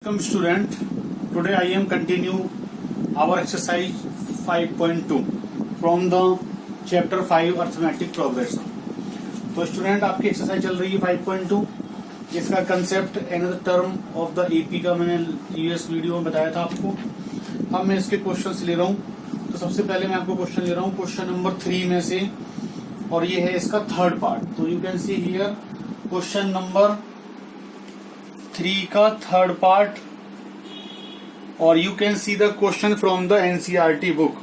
Welcome student, today I am continue our exercise 5.2 from the chapter 5 arithmetic progression. तो student आपकी exercise चल रही है 5.2 जिसका concept another term of the AP का मैंने यूएस वीडियो में बताया था आपको। अब मैं इसके क्वेश्चंस ले रहा हूँ। तो सबसे पहले मैं आपको क्वेश्चन ले रहा हूँ क्वेश्चन नंबर 3 में से, और ये है इसका थर्ड पार्ट। तो you can see here question number 3 का थर्ड पार्ट, और you can see the question from the NCERT book.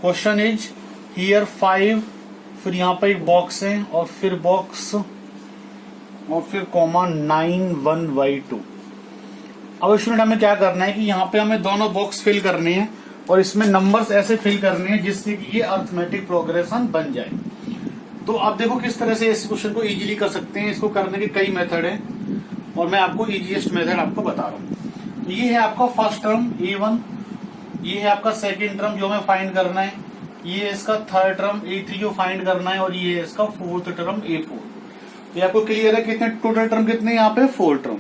Question is here 5, फिर यहाँ पर एक बॉक्स है और फिर बॉक्स और फिर कॉमा 9(1)(2). अब स्टूडेंट हमें क्या करना है कि यहाँ पे हमें दोनों बॉक्स फिल करने हैं और इसमें नंबर्स ऐसे फिल करने हैं जिससे कि ये अरिथमेटिक प्रोग्रेशन बन जाए। तो आप देखो किस तरह से इस क्वेश्चन को इजीली कर सकते हैं। इसको करने के कई मेथड हैं और मैं आपको इजीएस्ट मेथड आपको बता रहा हूँ। ये है आपका फर्स्ट टर्म A1, ये है आपका सेकंड टर्म जो हमें फाइंड करना है, ये है इसका थर्ड टर्म A3 जो फाइंड करना है, और ये है इसका फोर्थ टर्म A4। तो ये आपको क्लियर है कितने टोटल टर्म कितने यहाँ पे 4 टर्म।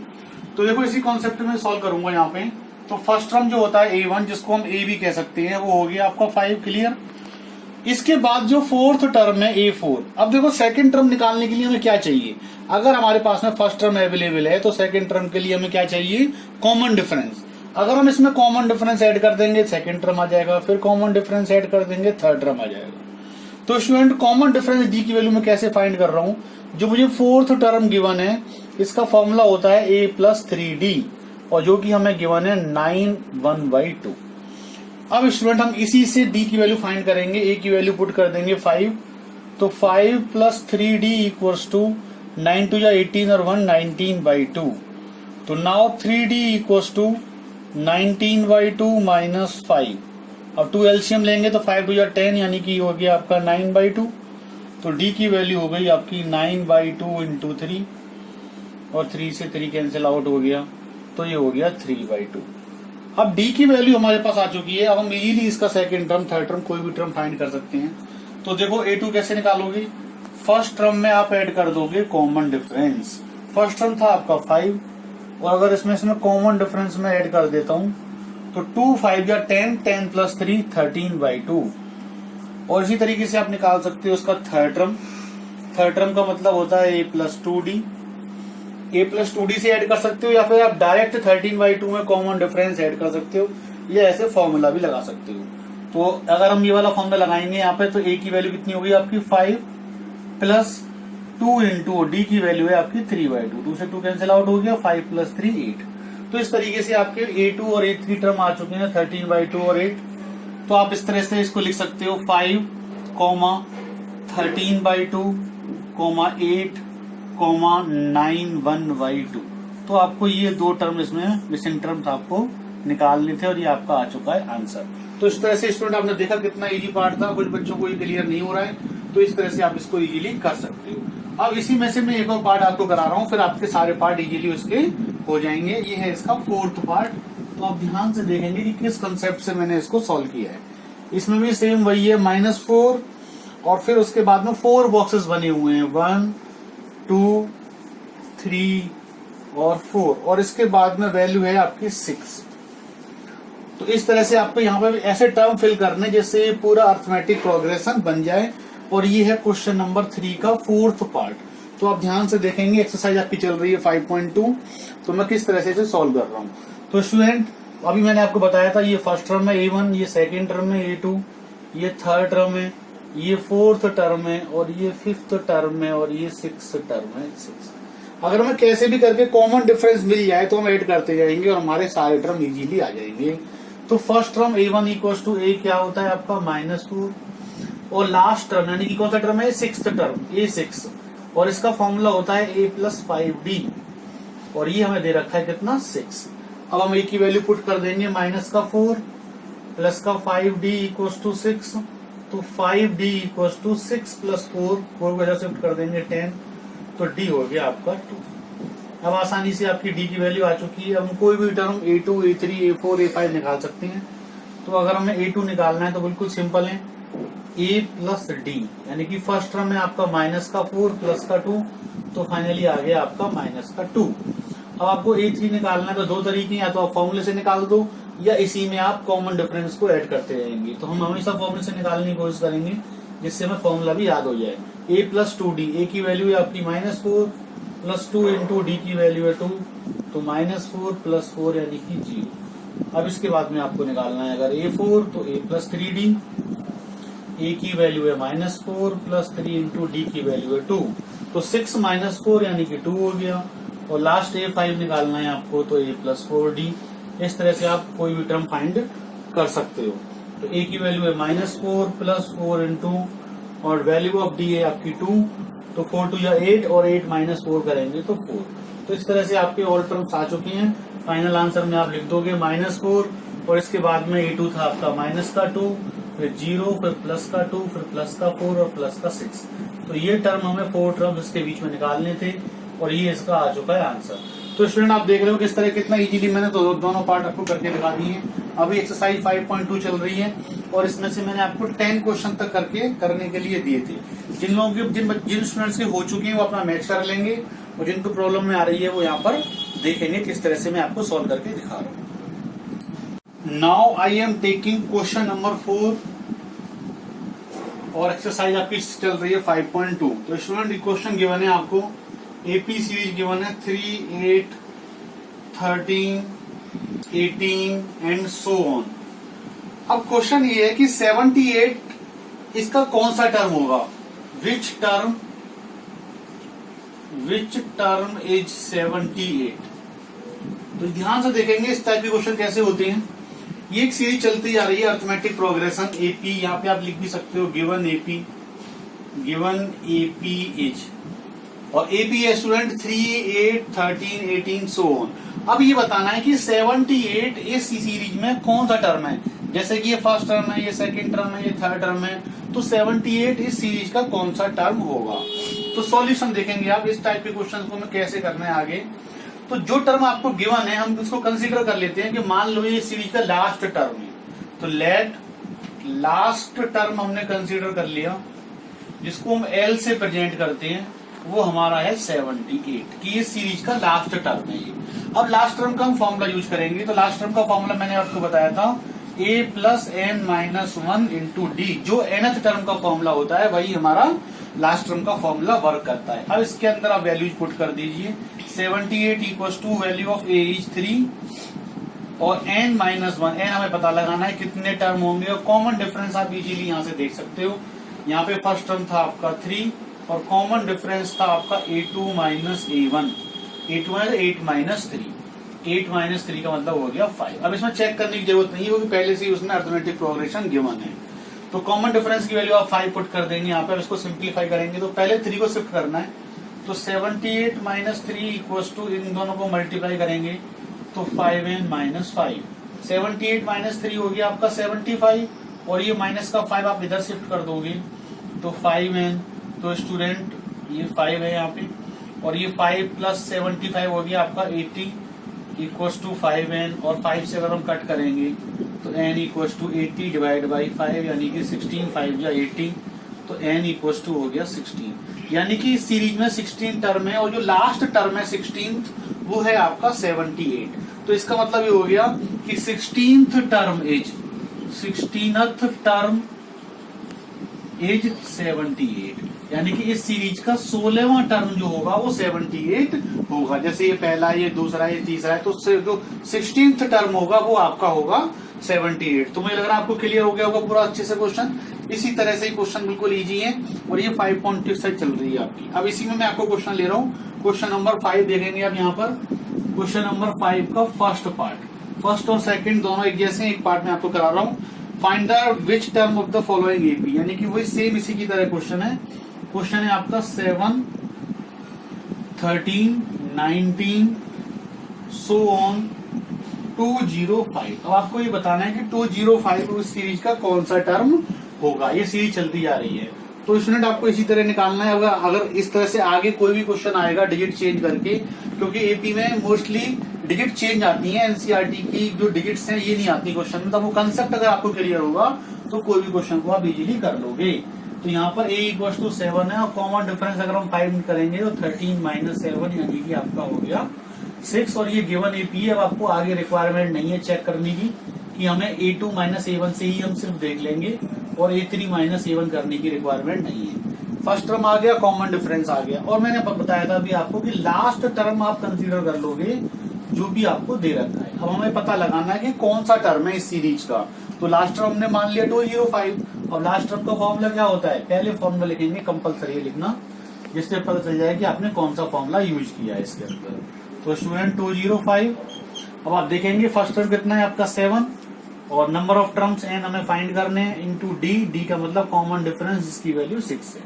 तो देखो इसी कॉन्सेप्ट में सॉल्व करूंगा यहाँ पे। तो फर्स्ट टर्म जो होता है A1 जिसको हम A भी कह सकते हैं वो हो गया आपका 5 क्लियर। इसके बाद जो फोर्थ टर्म है A4। अब देखो सेकंड टर्म निकालने के लिए हमें क्या चाहिए, अगर हमारे पास में फर्स्ट टर्म अवेलेबल है तो सेकंड टर्म के लिए हमें क्या चाहिए, कॉमन डिफरेंस। अगर हम इसमें कॉमन डिफरेंस ऐड कर देंगे सेकंड टर्म आ जाएगा, फिर कॉमन डिफरेंस ऐड कर देंगे थर्ड टर्म आ जाएगा। तो स्टूडेंट कॉमन डिफरेंस डी की वैल्यू में कैसे फाइंड कर रहा हूं, जो मुझे फोर्थ टर्म गिवन है इसका फॉर्मूला होता है A+3D, और जो कि हमें गिवन है 9(1)(2). अब स्टूडेंट हम इसी से डी की वैल्यू फाइंड करेंगे। ए की वैल्यू पुट कर देंगे 5, तो 5+3D इक्वल्स टू 9 या 18 और 1 19/2। तो now 3D equals to 19/2 minus 5। अब 2 एलसीएम लेंगे तो 5 या 10 यानी कि हो गया आपका 9/2। तो डी की वैल्यू हो गई आपकी 9/2 इंटू 3, और 3 से 3 कैंसिल आउट हो गया, तो ये हो गया 3/2। अब डी की वैल्यू हमारे पास आ चुकी है। अब हम इजीली इसका सेकंड टर्म थर्ड टर्म कोई भी टर्म फाइंड कर सकते हैं। तो देखो A2 कैसे निकालोगे, फर्स्ट टर्म में आप ऐड कर दोगे कॉमन डिफरेंस। फर्स्ट टर्म था आपका 5, और अगर इसमें कॉमन डिफरेंस में ऐड कर देता हूं तो 2 5 या 10, 10 + 3 13/2। और इसी तरीके से आप निकाल सकते हो उसका थर्ड टर्म। थर्ड टर्म का मतलब होता है A+2D। A+2D से ऐड कर सकते हो, या फिर आप डायरेक्ट 13/2 में कॉमन डिफरेंस ऐड कर सकते हो, या ऐसे फॉर्मूला भी लगा सकते हो। तो अगर हम ये वाला फॉर्मूला लगाएंगे यहाँ पे, तो A की वैल्यू कितनी होगी आपकी 5 + 2 इंटू डी की वैल्यू है आपकी 3/2। 2 से 2 कैंसिल आउट हो गया, 5 + 3 8। तो इस तरीके से आपके A2 और A3 टर्म आ चुके हैं 13/2 और 8। तो आप इस तरह से इसको लिख सकते हो 5, 13/2, 8, 9(1)(2). तो आपको ये 2 टर्म इसमें मिसिंग टर्म्स आपको निकालने थे, और ये आपका आ चुका है आंसर। तो इस तरह से स्टूडेंट आपने देखा कितना इजी पार्ट था। कुछ बच्चों को ये क्लियर नहीं हो रहा है, तो इस तरह से आप इसको इजीली कर सकते हो। अब इसी में से मैं एक और पार्ट आपको करा रहा हूँ, फिर आपके सारे पार्ट इजीली उसके हो जाएंगे। ये है इसका फोर्थ पार्ट। तो आप ध्यान से देखेंगे कि किस कंसेप्ट से मैंने इसको सॉल्व किया है। इसमें भी सेम वही है, -4, और फिर उसके बाद में 4 बॉक्सेस बने हुए हैं, 1 2 3 और 4, और इसके बाद में वैल्यू है आपकी 6। तो इस तरह से आपको यहाँ पे ऐसे टर्म फिल करने जिससे पूरा अरिथमेटिक प्रोग्रेशन बन जाए। और ये है क्वेश्चन नंबर 3 का फोर्थ पार्ट। तो आप ध्यान से देखेंगे एक्सरसाइज आपकी चल रही है 5.2। तो मैं किस तरह से इसे सॉल्व कर रहा हूँ। तो स्टूडेंट अभी मैंने आपको बताया था ये फर्स्ट टर्म है A1, ये सेकेंड टर्म है A2, ये थर्ड टर्म है, ये फोर्थ टर्म है, और ये फिफ्थ टर्म है, और ये सिक्स्थ टर्म है 6। अगर हमें कैसे भी करके कॉमन डिफरेंस मिल जाए तो हम ऐड करते जाएंगे और हमारे सारे टर्म इजीली आ जाएंगे। तो first term A1 equal to A क्या होता है आपका -4, और लास्ट टर्म यानी कि कौन सा टर्म है, सिक्स्थ टर्म A6, और इसका फॉर्मूला होता है A+5D, और ये हमें दे रखा है कितना 6। अब हम A की वैल्यू पुट कर देंगे -4 प्लस का 5D इक्वल टू 6। तो 5D इक्वल टू 6 + 4 को वजह शिफ्ट कर देंगे 10, तो D हो गया आपका 2। अब आसानी से आपकी D की वैल्यू आ चुकी है। हम कोई भी term A2, A3, A4, A5 निकाल सकते हैं। तो अगर हमें A2 निकालना है तो बिल्कुल सिंपल है, A+D, यानी कि फर्स्ट टर्म है आपका -4 प्लस का 2, तो फाइनली आ गया आपका -2। अब आपको A3 निकालना है तो दो तरीके, या तो आप फॉर्मूले से निकाल दो या इसी में आप कॉमन डिफरेंस को ऐड करते रहेंगे। तो हम हमेशा फॉर्मूले से निकालने की कोशिश करेंगे जिससे हमें फॉर्मूला भी याद हो जाए। A प्लस 2D, A की वैल्यू है आपकी -4 प्लस 2 इंटू D की वैल्यू है 2, तो -4 प्लस 4 यानी कि 0। अब इसके बाद में आपको निकालना है अगर A4 तो A प्लस 3D, A की वैल्यू है -4 प्लस 3 इंटू D की वैल्यू है 2, तो 6 माइनस 4 यानी कि 2 हो गया। और लास्ट A5 निकालना है आपको तो A प्लस 4D। इस तरह से आप कोई भी टर्म फाइंड कर सकते हो। तो A की वैल्यू है -4 प्लस 4 इंटू, और वैल्यू ऑफ D है आपकी 2, तो 4 2 या 8 और 8 माइनस 4 करेंगे तो 4। तो इस तरह से आपके ऑल टर्म्स आ चुके हैं। फाइनल आंसर में आप लिख दोगे -4 और इसके बाद में A2 था आपका माइनस का 2, फिर 0, फिर प्लस का 2, फिर प्लस का 4 और प्लस का 6। तो ये टर्म हमें 4 टर्म इसके बीच में निकालने थे और ये इसका आ चुका है आंसर। तो स्टूडेंट आप देख रहे हो किस तरह कितना इजीली मैंने तो दोनों पार्ट आपको करके दिखा दिए। अभी एक्सरसाइज 5.2 चल रही है और इसमें से मैंने आपको 10 क्वेश्चन तक करके करने के लिए दिए थे। जिन लोगों के जिन स्टूडेंट्स के हो चुके हैं वो अपना मैच कर लेंगे और जिनको प्रॉब्लम में आ रही है वो यहाँ पर देखेंगे किस तरह से मैं आपको सॉल्व करके दिखा रहा हूँ। Now I am taking question number 4 और एक्सरसाइज आपकी चल रही है 5.2। तो स्टूडेंट क्वेश्चन गिवन है आपको एपी सीरीज गिवन है 3, 8, 13, 18 एंड सो ऑन। अब क्वेश्चन ये है कि 78 इसका कौन सा टर्म होगा, विच टर्म इज 78। तो ध्यान से देखेंगे इस टाइप के क्वेश्चन कैसे होते हैं। ये एक सीरीज चलती जा रही है अर्थमेटिक प्रोग्रेशन एपी, यहाँ पे आप लिख भी सकते हो गिवन एपी इज, और एपी है स्टूडेंट 3, 8, 13, 18 सो ऑन। अब ये बताना है कि 78 इस सीरीज में कौन सा टर्म है। जैसे कि ये फर्स्ट टर्म है, ये सेकंड टर्म है, ये थर्ड टर्म है, तो 78 इस सीरीज का कौन सा टर्म होगा। तो सॉल्यूशन देखेंगे आप इस टाइप के क्वेश्चन को हमें कैसे करना है आगे। तो जो टर्म आपको गिवन है हम उसको कंसीडर कर लेते हैं कि मान लो ये सीरीज का लास्ट टर्म है, तो लेट लास्ट टर्म हमने कंसीडर कर लिया, जिसको हम एल से प्रेजेंट करते हैं, वो हमारा है 78 कि इस सीरीज का लास्ट टर्म है ये। अब लास्ट टर्म का हम फॉर्मूला यूज करेंगे। तो लास्ट टर्म का फॉर्मूला मैंने आपको बताया था a plus n minus 1 into D. जो nth टर्म का फॉर्मूला होता है वही हमारा लास्ट टर्म का फॉर्मूला वर्क करता है। अब इसके अंदर आप वैल्यूज पुट कर दीजिए। 78 equals to value of a is 3 और n माइनस 1, n हमें पता लगाना है कितने टर्म होंगे, और कॉमन डिफरेंस आप इजीली यहाँ से देख सकते हो। यहाँ पे फर्स्ट टर्म था आपका 3 और कॉमन डिफरेंस था आपका a2 माइनस a1। a2 है 8 माइनस 3, 8 माइनस 3 का मतलब हो गया 5। अब इसमें चेक करने की जरूरत नहीं है क्योंकि पहले से ही उसमें अर्थमेटिक प्रोग्रेशन गिवन है। तो कॉमन डिफरेंस की वैल्यू आप 5 पुट कर देंगे यहाँ पे। इसको सिंप्लीफाई करेंगे तो पहले 3 को शिफ्ट करना है, तो 78 माइनस 3 इक्वल्स टू, इन दोनों को मल्टीप्लाई करेंगे तो 5n माइनस 5। 78 माइनस 3 हो गया आपका 75 और ये माइनस का 5 आप इधर शिफ्ट कर दोगे तो 5n। तो स्टूडेंट ये 5 है यहाँ पे, और ये 5 प्लस 75 हो गया आपका 80 इक्वल्स टू 5n, और 5 से अगर हम कट करेंगे तो n equals to 80 divide by 5 यानी कि 16, 5 या 80, तो n इक्वल्स टू हो गया 16। यानी कि इस सीरीज में 16 टर्म है और जो लास्ट टर्म है 16th वो है आपका 78। तो इसका मतलब ये हो गया कि 16th टर्म इज 78, यानी कि इस सीरीज का 16वां टर्म जो होगा वो 78 होगा। जैसे ये पहला, ये दूसरा, ये तीसरा है, तो जो 16th टर्म होगा वो आपका होगा 78। तो मुझे लग रहा है आपको क्लियर हो गया होगा पूरा अच्छे से क्वेश्चन। इसी तरह से क्वेश्चन बिल्कुल इजी है और ये 5.2 से चल रही है आपकी। अब इसी में मैं आपको क्वेश्चन ले रहा हूँ। क्वेश्चन नंबर 5 देखेंगे आप यहाँ पर। क्वेश्चन नंबर 5 का फर्स्ट पार्ट, फर्स्ट और सेकंड दोनों एक जैसे, एक पार्ट में आपको करा रहा हूँ। Find the which term of the following AP, यानी कि वही सेम इसी की तरह क्वेश्चन है। क्वेश्चन है आपका 7, 13, 19 सो ऑन 205। अब आपको ये बताना है कि 205 उस सीरीज का कौन सा टर्म होगा। ये सीरीज चलती जा रही है तो स्टूडेंट आपको इसी तरह निकालना है। अगर इस तरह से आगे कोई भी क्वेश्चन आएगा डिजिट चेंज करके, क्योंकि एपी में मोस्टली डिजिट चेंज आती है, एनसीईआरटी की जो डिजिट्स हैं ये नहीं आती क्वेश्चन में। तो वो कंसेप्ट अगर आपको क्लियर होगा तो कोई भी क्वेश्चन को आप इजीली कर लोगे। तो यहाँ पर a इक्वल टू 7 है और कॉमन डिफरेंस अगर हम 5 करेंगे तो 13 माइनस 7 यानी कि आपका हो गया 6 और ये गिवन एपी है। अब आपको आगे रिक्वायरमेंट नहीं है चेक करने की कि हमें A2 माइनस A1 से ही हम सिर्फ देख लेंगे और A3 माइनस A1 करने की रिक्वायरमेंट नहीं है। फर्स्ट टर्म आ गया, कॉमन डिफरेंस आ गया, और मैंने बताया था अभी आपको कि लास्ट टर्म आप कंसीडर कर लोगे जो भी आपको दे रखा है। अब हमें पता लगाना है कि कौन सा टर्म है इस सीरीज का। तो लास्ट टर्म हमने मान लिया 205। अब लास्ट टर्म का फॉर्मूला क्या होता है, पहले फॉर्मूला लिखेंगे, कंपलसरी लिखना, जिससे पता चल जाए कि आपने कौन सा फॉर्मूला यूज किया है इसके अंदर। तो स्टूडेंट 205। अब आप देखेंगे फर्स्ट टर्म कितना है आपका 7 और नंबर ऑफ टर्म्स एन हमें फाइंड करने हैं इनटू डी। डी का मतलब कॉमन डिफरेंस जिसकी वैल्यू 6 है।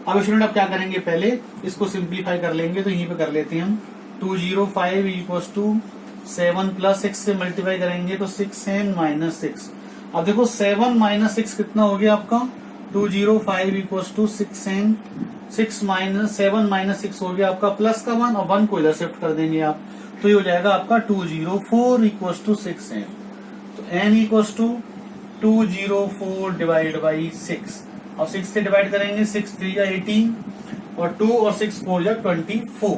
अब स्टूडेंट आप क्या करेंगे, पहले इसको सिंप्लीफाई कर लेंगे। तो यहीं पे कर लेते हैं हम 205 इक्वल्स टू 7 प्लस 6 से मल्टीप्लाई करेंगे तो 6 एन माइनस 6। अब देखो 7 माइनस 6 कितना हो गया आपका 205 equals to 6 N 6 minus 7 minus 6 हो गया आपका प्लस का 1 और 1 को इधर शिफ्ट कर देंगे आप। तो ये हो जाएगा आपका 204 इक्वल्स टू 6 एन। तो N equals to 204 divide by 6। अब 6 से डिवाइड करेंगे 6 3 या 18 और 2 और 6 4 या 24।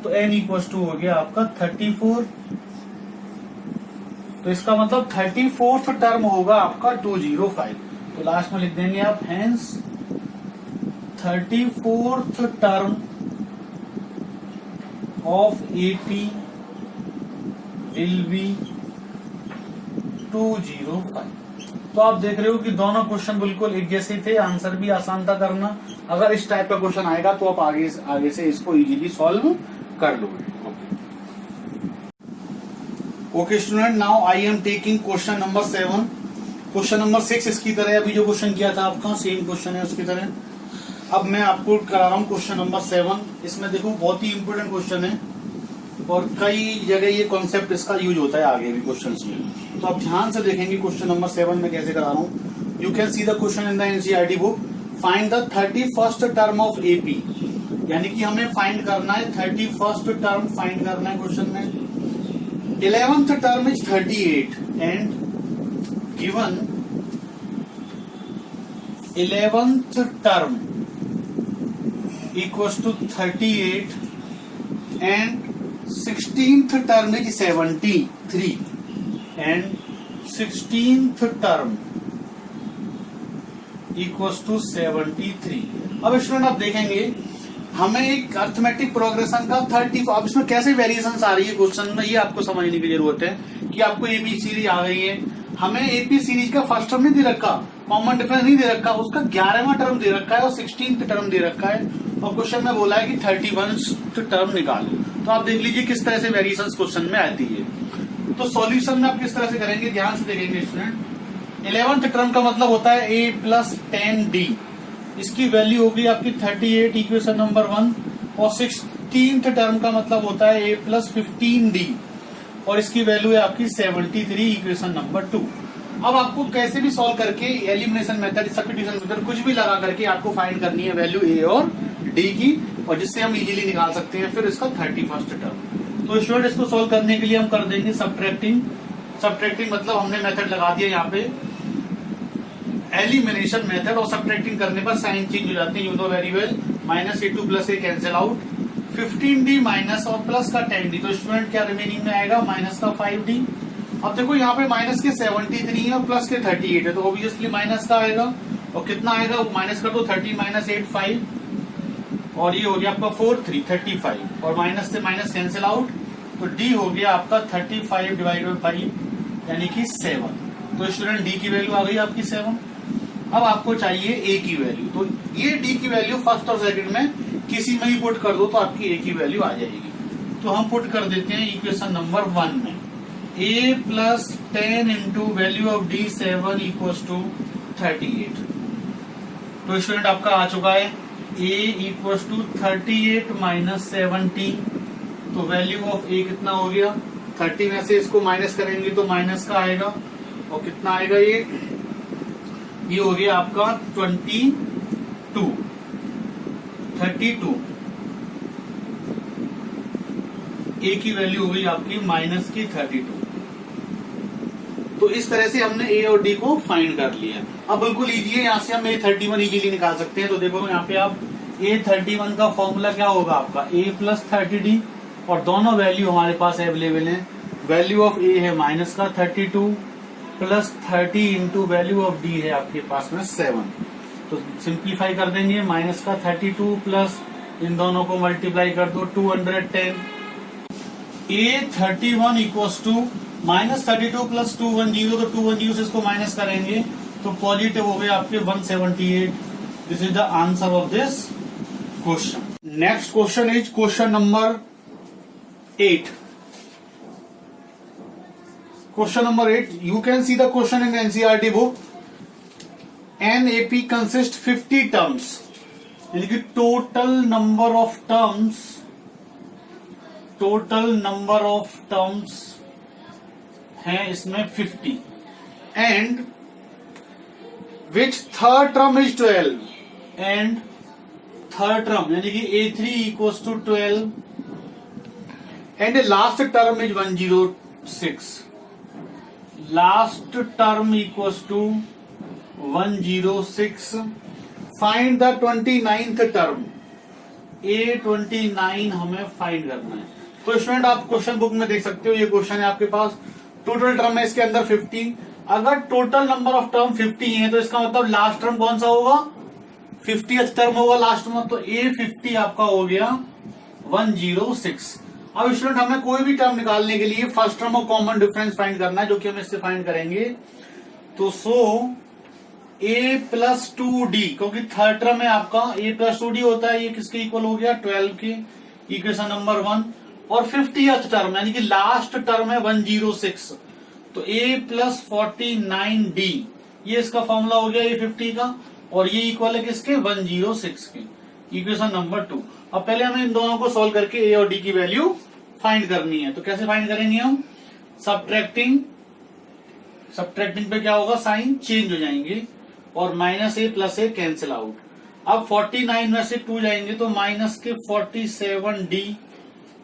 तो n इक्वल्स टू हो गया आपका 34। तो इसका मतलब 34th टर्म होगा आपका 205। तो लास्ट में लिख देंगे आप hence 34th term of AP will be 205। तो आप देख रहे हो कि दोनों क्वेश्चन बिल्कुल एक जैसे थे, आंसर भी आसान था करना। अगर इस टाइप का क्वेश्चन आएगा तो आप आगे से इसको इजीली सॉल्व कर लोगे। Okay student, now I am taking question number 7। Question number 6 इसकी तरह अभी जो क्वेश्चन किया था आपका सेम क्वेश्चन है उसकी तरह। अब मैं आपको करा रहा हूँ क्वेश्चन नंबर 7। इसमें देखो बहुत ही इंपोर्टेंट क्वेश्चन है और कई जगह ये कॉन्सेप्ट इसका यूज होता है आगे भी क्वेश्चन में। तो आप ध्यान से देखेंगे क्वेश्चन नंबर 7 में कैसे करा रहा हूँ। You can see the question in the NCERT book. Find the 31st term of AP, यानी कि हमें फाइंड करना है 31st टर्म फाइंड करना है क्वेश्चन में। 11th term is 38 and given 11th term equals to 38 and 16th term is 73 and 16th term equals to 73। अब student आप देखेंगे हमें एक अर्थमेटिक प्रोग्रेशन का 30। अब इसमें कैसे वेरिएशंस आ रही है क्वेश्चन में, ये आपको समझने की जरूरत है कि आपको एपी सीरीज आ गई है। हमें एपी सीरीज का फर्स्ट टर्म नहीं दे रखा, कॉमन डिफरेंस नहीं दे रखा, उसका 11वां टर्म दे रखा है और 16th टर्म दे रखा है और क्वेश्चन में बोला है कि 31st टर्म निकालो। तो आप देख लीजिए किस तरह से वेरिएशंस क्वेश्चन में आती है। तो सॉल्यूशन में आप किस तरह से करेंगे, ध्यान से देखेंगे स्टूडेंट। 11th टर्म का मतलब होता है a प्लस 10d, इसकी वैल्यू होगी आपकी 38 इक्वेशन नंबर 1 और 16th टर्म का मतलब होता है a प्लस 15d और इसकी वैल्यू है आपकी 73 इक्वेशन नंबर 2। अब आपको कैसे भी सॉल्व करके एलिमिनेशन मेथड, सब्स्टिट्यूशन मेथड कुछ भी लगा करके आपको फाइंड करनी है वैल्यू a और d की, और जिससे हम इजीली निकाल सकते हैं फिर इसका 31st टर्म। तो स्टूडेंट इसको सॉल्व करने के लिए हम कर देंगे सब्ट्रैक्टिंग मतलब हमने मेथड लगा दिया यहाँ पे एलिमिनेशन मेथड, और सब्ट्रैक्टिंग करने पर साइन चेंज हो जाते हैं, you know very well. Minus a2 plus a cancel out, 15d minus और प्लस का 10d। तो स्टूडेंट क्या रिमेनिंग में आएगा, माइनस का 5d। अब देखो यहाँ पे माइनस के 73 है और प्लस के 38 है, तो ऑब्वियसली माइनस का आएगा और कितना आएगा, माइनस कर दो 30 माइनस 8 5 और ये हो गया आपका 4 3 35 और माइनस से माइनस कैंसिल आउट, तो d हो गया आपका 35 डिवाइड बाई 5 यानी कि 7। तो स्टूडेंट d की वैल्यू आ गई आपकी 7। अब आपको चाहिए a की वैल्यू, तो ये d की वैल्यू फर्स्ट और सेकंड में किसी में ही पुट कर दो तो आपकी a की वैल्यू आ जाएगी। तो हम पुट कर देते हैं इक्वेशन नंबर 1 में a plus 10 into value of d 7 equals to 38। तो स्टूडेंट आपका आ चुका है a इक्वल्स टू 38 माइनस 17। तो वैल्यू ऑफ a कितना हो गया, 30 में से इसको माइनस करेंगे तो माइनस का आएगा और कितना आएगा, ये हो गया आपका 32 32। a की वैल्यू हो गई आपकी माइनस की 32। तो इस तरह से हमने a और d को फाइंड कर लिया। अब बिल्कुल इजी है, यहाँ से हम a31 इजीली निकाल सकते हैं। तो देखो यहाँ पे आप a31 का फॉर्मूला क्या होगा आपका a प्लस 30d और दोनों वैल्यू हमारे पास अवेलेबल है। वैल्यू ऑफ ए है माइनस का 32 plus 30 into value of D है आपके पास में 7। तो सिंप्लीफाई कर देंगे, माइनस का 32 प्लस इन दोनों को मल्टीप्लाई कर दो 210। A31 equals to minus 32 plus 210, तो 210 से इसको माइनस करेंगे तो पॉजिटिव हो गए आपके 178। This is the answer of this question. Next question is question number 8। Question number 8, you can see the question in NCERT book. An AP consists 50 terms, यानी कि टोटल नंबर ऑफ टर्म्स हैं इसमें 50 and which third term is 12 and third term यानी कि A3 equals to 12 and last term is 106। Last term equals to 106। Find the 29th term. A29 हमें find करना है। तो स्टूडेंट आप क्वेश्चन बुक में देख सकते हो, ये क्वेश्चन है आपके पास। टोटल टर्म है इसके अंदर 50। अगर टोटल नंबर ऑफ टर्म 50 है तो इसका मतलब लास्ट टर्म कौन सा होगा, 50th टर्म होगा लास्ट में। तो A50 आपका हो गया 106। अब स्टूडेंट हमें कोई भी टर्म निकालने के लिए फर्स्ट टर्म और कॉमन डिफरेंस फाइंड करना है, जो कि हम इससे फाइंड करेंगे। तो A प्लस 2D, क्योंकि थर्ड टर्म है आपका A प्लस 2D होता है, ये किसके इक्वल हो गया 12 के, इक्वेशन नंबर 1। और 50th टर्म यानी कि लास्ट टर्म है 106, तो A प्लस 49D, ये इसका फॉर्मूला हो गया A50 का, और ये इक्वल है किसके 106 के, इक्वेशन नंबर 2। अब पहले हमें इन दोनों को सॉल्व करके A और D की वैल्यू फाइंड करनी है। तो कैसे फाइंड करेंगे हम, सब्ट्रैक्टिंग पे क्या होगा, साइन चेंज हो जाएंगे और minus A plus A cancel out. अब 49 में से 2 जाएंगे तो माइनस के 47D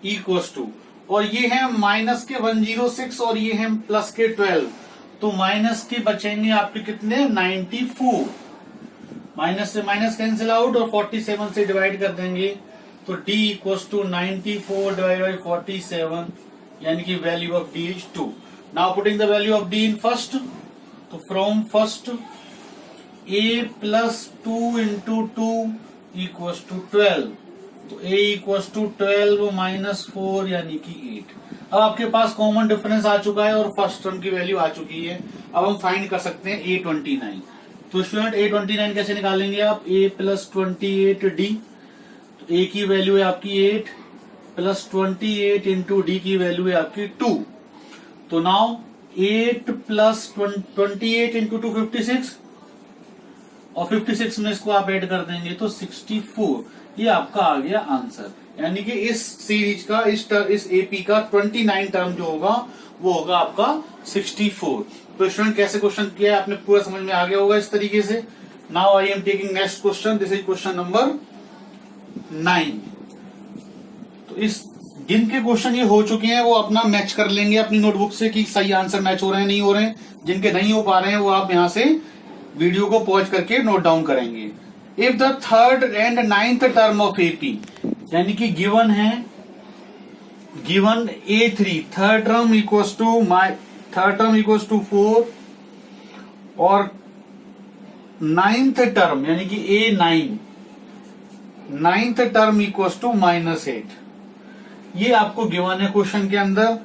इक्वल्स टू, और ये है माइनस के 106 और ये है प्लस के 12, तो माइनस के बचेंगे आपके कितने 94। माइनस से माइनस कैंसिल आउट और 47 से डिवाइड कर देंगे तो D equals to 94 divide by 47, यानी कि value of D is 2। Now putting the value of D in first, तो from first A plus 2 into 2 equals to 12, तो A इक्वल्स टू 12 माइनस 4 यानी कि 8। अब आपके पास कॉमन डिफरेंस आ चुका है और फर्स्ट टर्म की वैल्यू आ चुकी है। अब हम फाइंड कर सकते हैं A29। तो स्टूडेंट A29 कैसे निकालेंगे आप, A प्लस 28D, तो A की वैल्यू है आपकी 8 प्लस 28 इंटू D की वैल्यू है आपकी 2। तो नाउ 8 प्लस 28 इंटू 2 56, और 56 में इसको आप ऐड कर देंगे तो 64, ये आपका आ गया आंसर। यानी कि इस सीरीज का इस एपी का 29 टर्म जो होगा वो होगा आपका 64। तो स्टूडेंट कैसे क्वेश्चन किया है आपने पूरा समझ में आ गया होगा इस तरीके से। Now I am taking next question, this is question number 9। तो इस जिनके क्वेश्चन ये हो चुके हैं वो अपना मैच कर लेंगे अपनी नोटबुक से कि सही आंसर मैच हो रहे हैं नहीं हो रहे हैं। जिनके नहीं हो पा रहे हैं वो आप यहां से वीडियो को पॉज करके नोट डाउन करेंगे। If the third and 9th term of AP, यानी कि गिवन है, given A3 third term equals to 4 और 9th टर्म यानी कि A9 9th term equals to -8, ये आपको गिवन है क्वेश्चन के अंदर।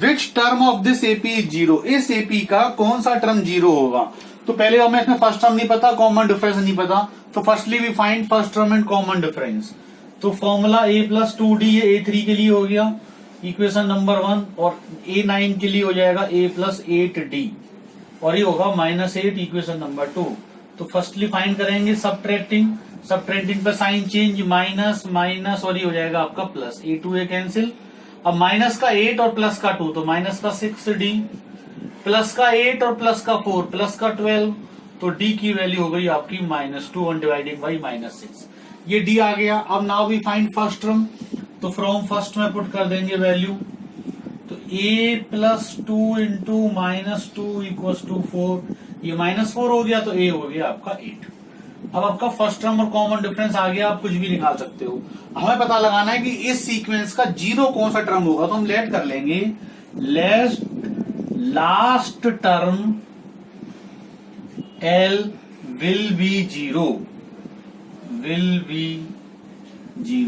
Which term of this AP is 0, इस एपी का कौन सा टर्म 0 होगा। तो पहले हमें इसमें फर्स्ट टर्म नहीं पता, कॉमन डिफरेंस नहीं पता, तो firstly we find first term and common difference. तो फॉर्मूला A प्लस 2D ये A3 के लिए हो गया इक्वेशन नंबर 1, और A9 के लिए हो जाएगा A प्लस 8D, और ये होगा -8 इक्वेशन नंबर 2। तो फर्स्टली फाइंड करेंगे सब्ट्रैक्टिंग पे साइन चेंज, माइनस माइनस, और ये हो जाएगा आपका प्लस, A2 A कैंसिल। अब माइनस का 8 और प्लस का 2, तो माइनस का 6D, प्लस का 8 और प्लस का 4, प्लस का 12, तो D की वैल्यू हो गई आपकी -2 1 डिवाइडेड बाई -6, ये D आ गया। अब now we find first term, तो फ्रॉम फर्स्ट में पुट कर देंगे वैल्यू, तो A plus 2 into -2 equals to 4, ये -4 हो गया तो A हो गया आपका 8। अब आपका फर्स्ट टर्म और कॉमन डिफरेंस आ गया, आप कुछ भी निकाल सकते हो। हमें पता लगाना है कि इस सीक्वेंस का जीरो कौन सा टर्म होगा, तो हम लेट कर लेंगे, last term L will be zero,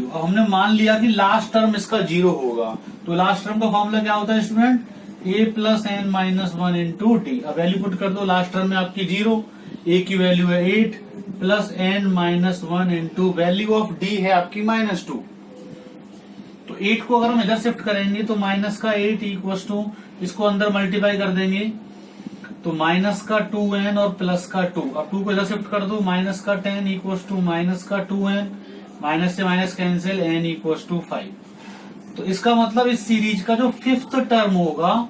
अब हमने मान लिया कि लास्ट टर्म इसका जीरो होगा, तो लास्ट टर्म का फॉर्मूला क्या होता है student, a plus N minus one into D. अब वैल्यू पुट कर दो, लास्ट टर्म में आपकी जीरो, a की वैल्यू है 8 plus N minus one into value of D है आपकी -2। तो 8 को अगर हम इधर शिफ्ट करेंगे तो माइनस का 8 इक्वस टू, इसको अंदर मल्टीप्लाई कर देंगे तो माइनस का 2n और प्लस का 2। अब 2 को इधर शिफ्ट कर दो, माइनस का 10 इक्वस टू माइनस का 2n, माइनस से minus cancel, n equals to 5। तो इसका मतलब इस सीरीज का जो फिफ्थ टर्म होगा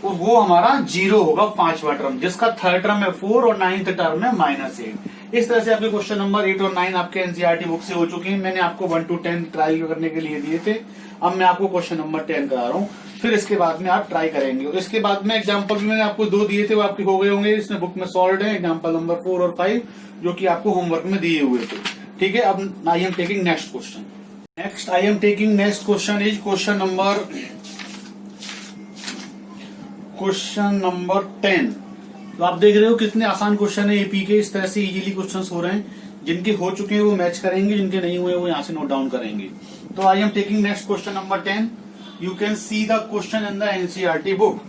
वो हमारा जीरो होगा, पांचवा टर्म, जिसका थर्ड टर्म है 4 और नाइन्थ टर्म है -8। इस तरह से आपके क्वेश्चन नंबर 8 और 9 आपके एनसीईआरटी बुक से हो चुके हैं। मैंने आपको 1 to 10 ट्राई करने के लिए दिए थे, अब मैं आपको क्वेश्चन नंबर 10 करा रहा हूँ, फिर इसके बाद में आप ट्राई करेंगे। और इसके बाद में एग्जाम्पल भी मैंने आपको 2 दिए थे, वो आपके हो गए होंगे, इसमें बुक में सॉल्व है एग्जाम्पल नंबर 4 और 5 जो कि आपको होमवर्क में दिए हुए थे। ठीक है, अब I am taking next question. Next I am taking next question is question number 10। तो आप देख रहे हो कितने आसान क्वेश्चन है एपी के, इस तरह से इजीली क्वेश्चंस हो रहे हैं। जिनके हो चुके हैं वो मैच करेंगे, जिनके नहीं हुए वो यहाँ से नोट डाउन करेंगे। तो I am taking next question number 10। You can see the question in the NCERT book.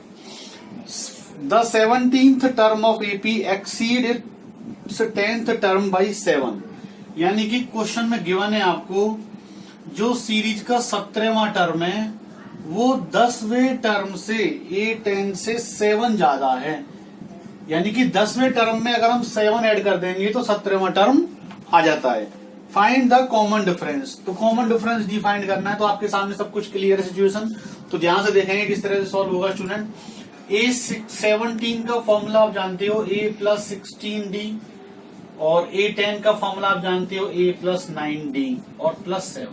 The 17th term of AP exceed it's 10th term by 7। यानी कि क्वेश्चन में गिवन है आपको जो सीरीज का 17वां टर्म है वो 10वें टर्म से A10 से 7 ज्यादा है। यानी कि 10वें टर्म में अगर हम 7 ऐड कर देंगे तो 17वां टर्म आ जाता है। Find the common difference. तो कॉमन डिफरेंस डिफाइन करना है, तो आपके सामने सब कुछ क्लियर है सिचुएशन, तो ध्यान से देखेंगे किस तरह से सॉल्व होगा स्टूडेंट। A17 का फॉर्मूला आप जानते हो A प्लस 16D, और A10 का फॉर्मूला आप जानते हो A प्लस 9D और प्लस 7।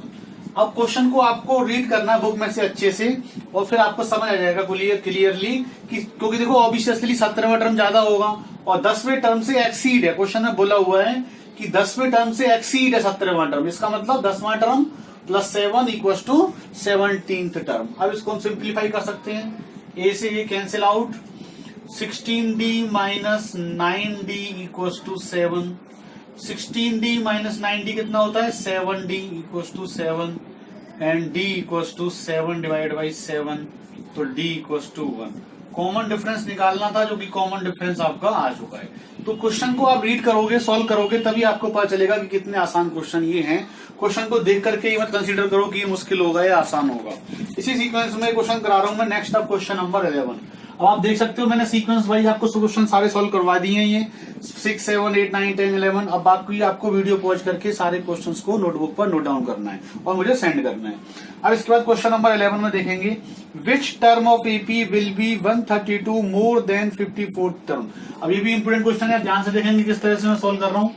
अब क्वेश्चन को आपको रीड करना है बुक में से अच्छे से, और फिर आपको समझ आ जाएगा क्लियरली कि, क्योंकि देखो ऑब्वियसली 17वां टर्म ज्यादा होगा और 10वें टर्म से एक्सीड है। क्वेश्चन में बोला हुआ है कि 10वें टर्म से एक्सीड है 17वां टर्म, इसका मतलब 10वां term plus 7 equal to 17th term. अब इसको हम सिंप्लीफाई कर सकते हैं, ए से ये cancel out, 16D minus 9D equal to 7। 16D minus 9D कितना होता है 7D equal to 7 and D equal to 7 divide by 7, तो D equal to 1। Common difference निकालना था जो कि कॉमन डिफरेंस आपका आ चुका है। तो क्वेश्चन को आप रीड करोगे, सॉल्व करोगे, तभी आपको पता चलेगा कि कितने आसान क्वेश्चन ये हैं। क्वेश्चन को देख करके ही मत कंसीडर करो कि ये मुश्किल होगा या आसान होगा। इसी सीक्वेंस में क्वेश्चन करा रहा हूं मैं। नेक्स्ट अब क्वेश्चन नंबर 11। अब आप देख सकते हो मैंने सीक्वेंस वाइज आपको क्वेश्चन सारे सॉल्व करवा दिए हैं, ये 6, 7, 8, 9, 10, 11। अब आपको वीडियो पॉज करके सारे क्वेश्चंस को नोटबुक पर नोट डाउन करना है और मुझे सेंड करना है। अब इसके बाद क्वेश्चन नंबर 11 में देखेंगे, which term of AP will be 132 more than 54th term. अब ये भी इंपोर्टेंट क्वेश्चन है, आप ध्यान से देखेंगे किस तरह से मैं सॉल्व कर रहा हूं।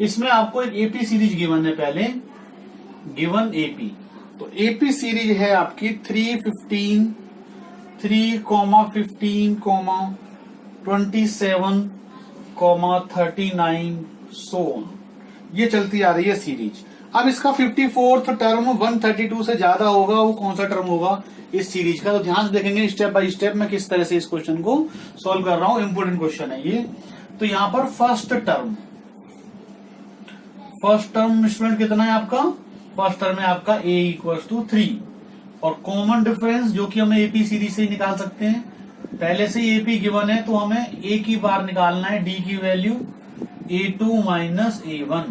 इसमें आपको एक एपी सीरीज गिवन है, पहले गिवन एपी, तो एपी सीरीज है आपकी 3, 15, 27, 39 सो ऑन, ये चलती आ रही है सीरीज। अब इसका 54th टर्म 132 से ज्यादा होगा, वो कौन सा टर्म होगा इस सीरीज का। तो ध्यान से देखेंगे स्टेप बाय स्टेप मैं किस तरह से इस क्वेश्चन को सॉल्व कर रहा हूं, इंपोर्टेंट क्वेश्चन है ये। तो यहां पर फर्स्ट टर्म स्टूडेंट कितना है आपका, फर्स्ट टर्म है आपका a इक्वल टू 3, और कॉमन डिफरेंस जो कि हमें एपी सीरीज से ही निकाल सकते हैं, पहले से ही एपी गिवन है तो हमें a की बार निकालना है, d की वैल्यू a2 माइनस a1,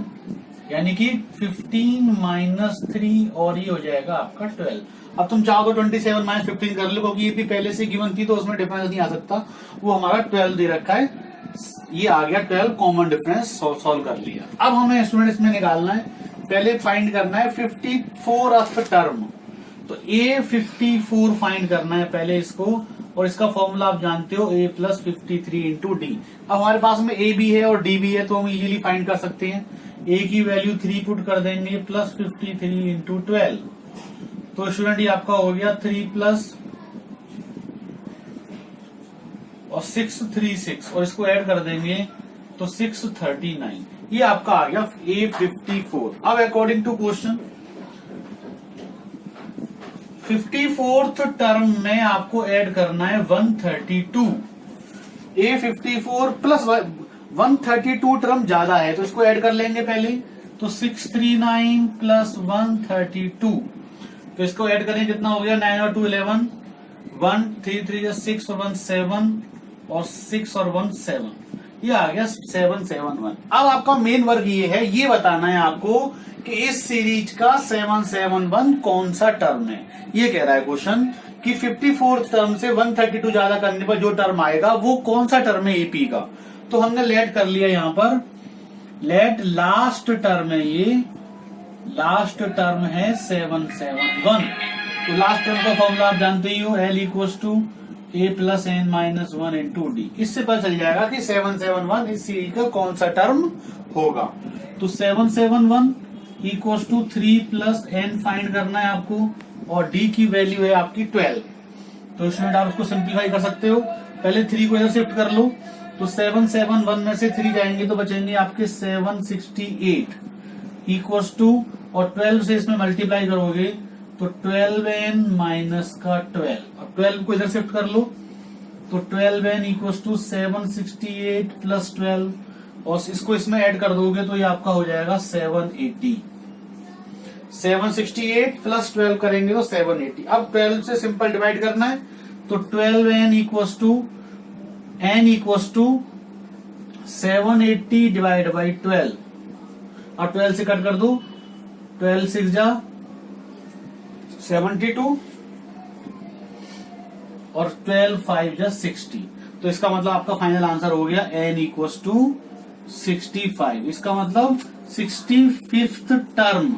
यानी कि 15 माइनस 3 और ये हो जाएगा आपका 12। अब तुम चाहो तो 27 माइनस 15 कर लो, क्योंकि एपी पहले से गिवन थी तो उसमें डिफरेंस नहीं आ सकता, वो हमारा 12 दे रखा है, ये आ गया 12, कॉमन डिफरेंस सॉल्व कर लिया। अब हमें स्टूडेंट इसमें निकालना है, पहले फाइंड करना है 54th टर्म, तो A54 फाइंड करना है पहले इसको, और इसका फॉर्मूला आप जानते हो A प्लस 53 इंटू डी। अब हमारे पास में A भी है और D भी है, तो हम इजीली फाइंड कर सकते हैं। A की वैल्यू 3 पुट कर देंगे, प्लस 53 इंटू 12, तो स्टूडेंट ये आपका हो गया 3 प्लस और 636, और इसको ऐड कर देंगे तो 639। ये आपका आ गया A54। अब according to question 54th term में आपको ऐड करना है 132। A54 प्लस 132 टर्म ज्यादा है तो इसको ऐड कर लेंगे पहले। तो 639 प्लस 132, तो इसको ऐड करें कितना हो गया, 9 और 2 11, 1 3 3 6 और 1 7 और 6 और 1 7, ये आ गया 771। अब आपका मेन वर्क ये है, ये बताना है आपको कि इस सीरीज का 771 कौन सा टर्म है। ये कह रहा है क्वेश्चन कि 54th टर्म से 132 ज्यादा करने पर जो टर्म आएगा वो कौन सा टर्म है एपी का। तो हमने लेट कर लिया यहां पर, लेट लास्ट टर्म है, ये लास्ट टर्म है 771। तो लास्ट टर्म का फॉर्मूला आप जानते ही हो, L equals to A plus N minus 1 into D. इससे पता चल जाएगा कि 771 इस सीरीज का कौन सा टर्म होगा। तो 771 equals to 3 plus N find करना है आपको, और डी की वैल्यू है आपकी 12। तो स्टूडेंट आप उसको सिंप्लीफाई कर सकते हो, पहले 3 को इधर शिफ्ट कर लो, तो 771 में से 3 जाएंगे तो बचेंगे आपके 768 इक्वल्स टू, और 12 से इसमें मल्टीप्लाई करोगे तो 12n माइनस का 12, अब 12 को इधर शिफ्ट कर लो, तो 12n इक्वल्स टू 768 प्लस 12, और इसको इसमें ऐड कर दोगे तो ये आपका हो जाएगा 780। 768 प्लस 12 करेंगे तो 780। अब 12 से सिंपल डिवाइड करना है, तो 12n equals to n equals to 780 divide by 12, और 12 से कट कर दो, 12 6 जा 72 और 12 5 जा 60। तो इसका मतलब आपका फाइनल आंसर हो गया n इक्वल्स टू 65। इसका मतलब 65th टर्म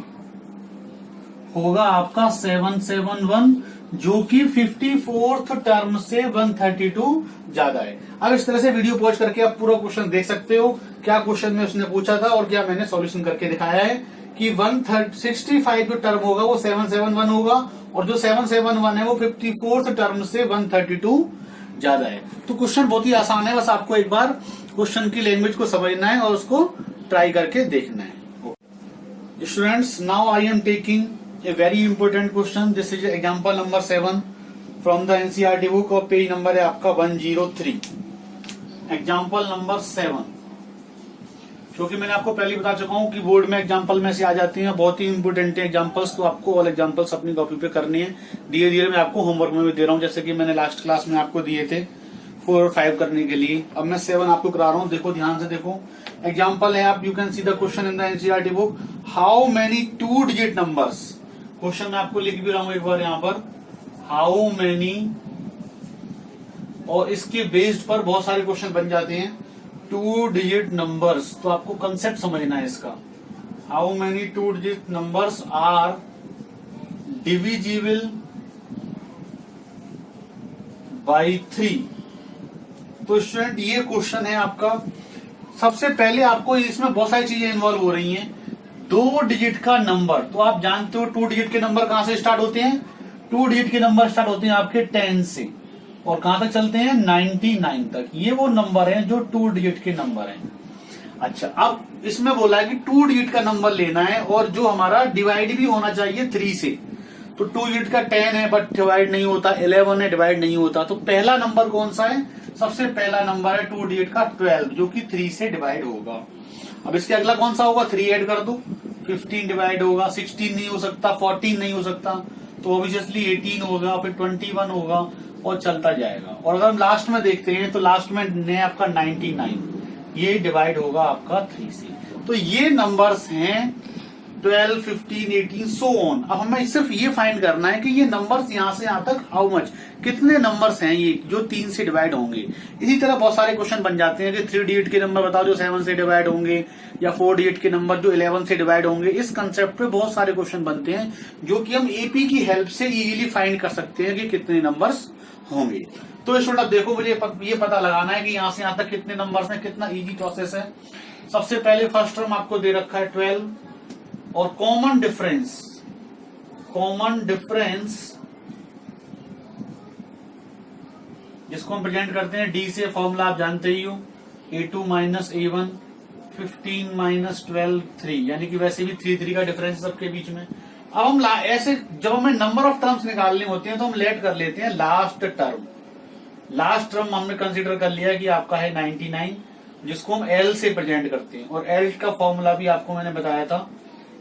होगा आपका 771, जो कि 54th टर्म से 132 ज्यादा है। अब इस तरह से वीडियो पॉज करके आप पूरा क्वेश्चन देख सकते हो, क्या क्वेश्चन में उसने पूछा था और क्या मैंने सॉल्यूशन करके दिखाया है कि 165 जो टर्म होगा वो 771 होगा, और जो 771 है वो 54th टर्म से 132 ज्यादा है। तो क्वेश्चन बहुत ही आसान है, बस आपको एक बार क्वेश्चन की लैंग्वेज को समझना है और उसको ट्राई करके देखना है। Students, now I am taking a very important question. This is example number 7 from the NCERT book, और पेज नंबर है आपका 103। एग्जाम्पल नंबर 7, क्योंकि मैंने आपको पहले बता चुका हूं कि बोर्ड में एग्जाम्पल में से आ जाती हैं, बहुत ही इंपोर्टेंट है एग्जाम्पल्स, तो आपको ऑल एग्जाम्पल्स अपनी कॉपी पे करने हैं। धीरे धीरे मैं आपको होमवर्क में भी दे रहा हूं, जैसे कि मैंने लास्ट क्लास में आपको दिए थे 4 और 5 करने के लिए। अब मैं 7 आपको करा रहा हूं, देखो ध्यान से देखो। एग्जाम्पल है, आप you can see the question in the NCERT book, how many 2 digit numbers. Question मैं आपको लिख भी रहा हूं एक बार यहाँ पर, हाउ मेनी, और इसके बेस्ड पर बहुत सारे क्वेश्चन बन जाते हैं। 2 डिजिट नंबर्स, तो आपको कंसेप्ट समझना है इसका। How many 2 digit numbers are divisible by 3। तो स्टूडेंट ये क्वेश्चन है आपका। सबसे पहले आपको इसमें बहुत सारी चीजें इन्वॉल्व हो रही हैं। 2 डिजिट का नंबर, तो आप जानते हो 2 डिजिट के नंबर कहां से स्टार्ट होते हैं, 2 डिजिट के नंबर स्टार्ट होते हैं आपके 10 से, और कहां तक चलते हैं 99 तक। ये वो नंबर हैं जो 2 डिजिट के नंबर हैं। अच्छा, अब इसमें बोला है कि 2 डिजिट का नंबर लेना है और जो हमारा डिवाइड भी होना चाहिए 3 से। तो 2 डिजिट का 10 है बट डिवाइड नहीं होता, 11 है डिवाइड नहीं होता। तो पहला नंबर कौन सा है, सबसे पहला नंबर है 2 डिजिट का 12, जो कि 3 से डिवाइड होगा। अब इसके अगला कौन सा होगा, 3 ऐड कर दो, 15 डिवाइड होगा, 16 नहीं हो सकता, 14 नहीं हो सकता, तो ऑब्वियसली 18 होगा, फिर 21 होगा, और चलता जाएगा। और अगर हम लास्ट में देखते हैं तो लास्ट में है आपका 99, ये डिवाइड होगा आपका 3 से। तो ये नंबर्स हैं 12, 15, 18 सो ऑन। अब हमें सिर्फ ये फाइंड करना है कि ये नंबर्स यहां से यहां तक हाउ मच, कितने नंबर्स हैं ये जो 3 से डिवाइड होंगे। इसी तरह बहुत सारे क्वेश्चन बन जाते हैं कि 3 डिजिट के नंबर बताओ जो 7 से डिवाइड होंगे, या 4 डिजिट के नंबर जो 11 से डिवाइड होंगे। इस कंसेप्ट पे बहुत सारे क्वेश्चन बनते हैं जो कि हम एपी की हेल्प से इजीली फाइंड कर सकते हैं कि कितने नंबर्स होंगे। तो स्टूडेंट देखो, मुझे ये पता लगाना है कि यहां से यहां तक कितने नंबर्स हैं, कितना इजी प्रोसेस है। सबसे पहले फर्स्ट टर्म आपको दे रखा है 12, और कॉमन डिफरेंस जिसको हम प्रेजेंट करते हैं डी से, फॉर्मूला आप जानते ही हो, A2 माइनस A1, 15 माइनस 12 3, यानी कि वैसे भी 3 का डिफरेंस है सबके बीच में। अब हम ऐसे जब हमें नंबर ऑफ टर्म्स निकालने होते हैं तो हम लेट कर लेते हैं लास्ट टर्म। लास्ट टर्म हमने कंसीडर कर लिया कि आपका है 99, जिसको हम L से प्रेजेंट करते हैं, और L का फॉर्मूला भी आपको मैंने बताया था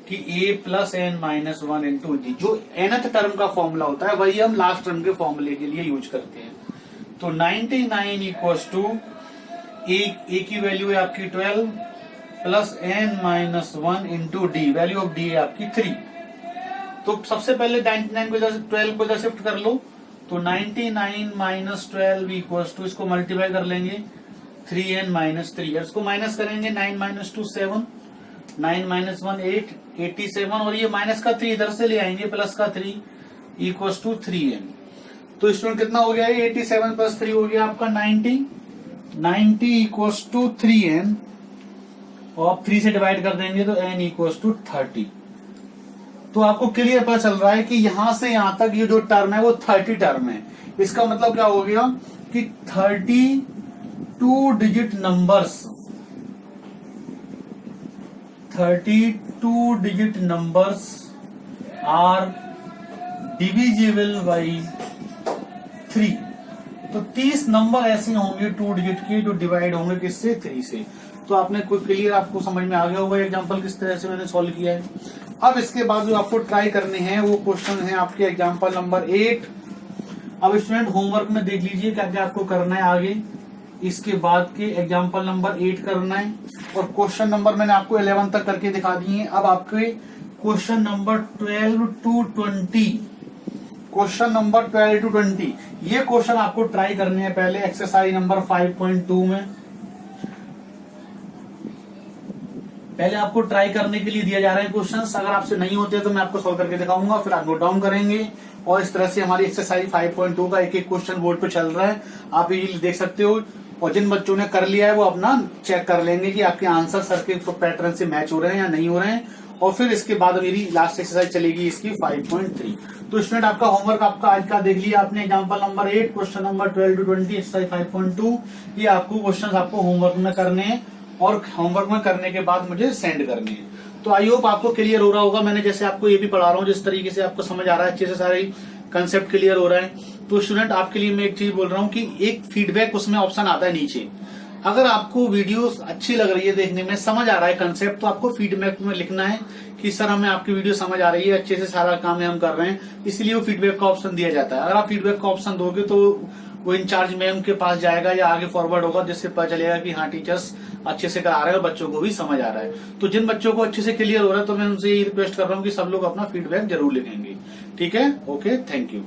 कि a plus N minus 1 into जी, जो nth टर्म का फॉर्मूला होता है वही हम लास्ट टर्म के फॉर्मूले के लिए यूज करते हैं। तो 99 इक्वल्स टू ए की वैल्यू है आपकी 12 plus N minus 1 into D, value of D है आपकी 3। तो सबसे पहले 99 को इधर 12 को इधर शिफ्ट कर लो, तो 99 माइनस 12 इक्वल्स टू, इसको मल्टीप्लाई कर लेंगे 3n माइनस 3, इसको माइनस करेंगे 9 माइनस 2 7, 9 माइनस 1 8, 87, और ये माइनस का 3 इधर से ले आएंगे, प्लस का 3 इक्वल्स टू 3n। तो स्टूडेंट कितना हो गया, 87 प्लस 3 हो गया आपका 90, 90 इक्वल्स टू 3n, और आप 3 से डिवाइड कर देंगे तो n इक्वल्स टू 30। तो आपको क्लियर पता चल रहा है कि यहां से यहां तक ये जो टर्म है वो 30 टर्म है। इसका मतलब क्या हो गया कि 32 digit numbers, 32 digit numbers are divisible by 3। तो 30 नंबर ऐसे होंगे 2 डिजिट के जो डिवाइड होंगे किससे, 3 से। तो आपने कोई क्लियर, आपको समझ में आ गया होगा एग्जांपल किस तरह से मैंने सॉल्व किया है। अब इसके बाद जो आपको ट्राई करने हैं वो क्वेश्चन है आपके एग्जांपल नंबर 8। अब स्टूडेंट होमवर्क में देख लीजिए क्या क्या आपको करना है आगे। इसके बाद के एग्जांपल नंबर 8 करना है, और क्वेश्चन नंबर मैंने आपको 11 तक करके दिखा दिए। अब आपके question number 12 to 20, question number 12 to 20 ये क्वेश्चन आपको ट्राई करने हैं पहले एक्सरसाइज नंबर 5.2 में। पहले आपको ट्राई करने के लिए दिया जा रहे हैं क्वेश्चंस। अगर आपसे नहीं होते तो मैं आपको सॉल्व करके दिखाऊंगा, फिर आप नोट डाउन करेंगे, और इस तरह से हमारी एक्सरसाइज 5.2 का एक एक क्वेश्चन बोर्ड पे चल रहा है, आप इजीली देख सकते हो। और जिन बच्चों ने कर लिया है वो अपना चेक कर लेंगे कि आपके आंसर सर के पैटर्न से मैच हो रहे हैं या नहीं हो रहे हैं। और फिर इसके बाद मेरी लास्ट एक्सरसाइज चलेगी इसकी 5.3। तो स्टूडेंट आपका होमवर्क आपका आज का देख लिया आपने, example number 8 question number 12 to 20 exercise 5.2। ये आपको क्वेश्चन आपको होमवर्क में करने हैं, और होमवर्क में करने के बाद मुझे सेंड करने हैं। तो आई होप आपको क्लियर हो रहा होगा। मैंने जैसे आपको ये भी पढ़ा रहा हूँ, जिस तरीके से आपको समझ आ रहा है, अच्छे से सारे कंसेप्ट क्लियर हो रहा है। तो स्टूडेंट आपके लिए मैं एक चीज बोल रहा हूँ कि एक फीडबैक उसमें ऑप्शन आता है नीचे। अगर आपको वीडियो अच्छी लग रही है, देखने में समझ आ रहा है कंसेप्ट, तो आपको फीडबैक में लिखना है कि सर हमें आपकी वीडियो समझ आ रही है, अच्छे से सारा काम हम कर रहे हैं, इसलिए वो फीडबैक का ऑप्शन दिया जाता है। अगर आप फीडबैक का ऑप्शन दोगे तो वो इंचार्ज मैम के पास जाएगा या आगे फॉरवर्ड होगा, जिससे पता चलेगा कि हाँ टीचर्स अच्छे से करा रहे हैं और बच्चों को भी समझ आ रहा है। तो जिन बच्चों को अच्छे से क्लियर हो रहा है तो मैं उनसे ये रिक्वेस्ट कर रहा हूँ कि सब लोग अपना फीडबैक जरूर लिखेंगे। ठीक है, ओके, थैंक यू।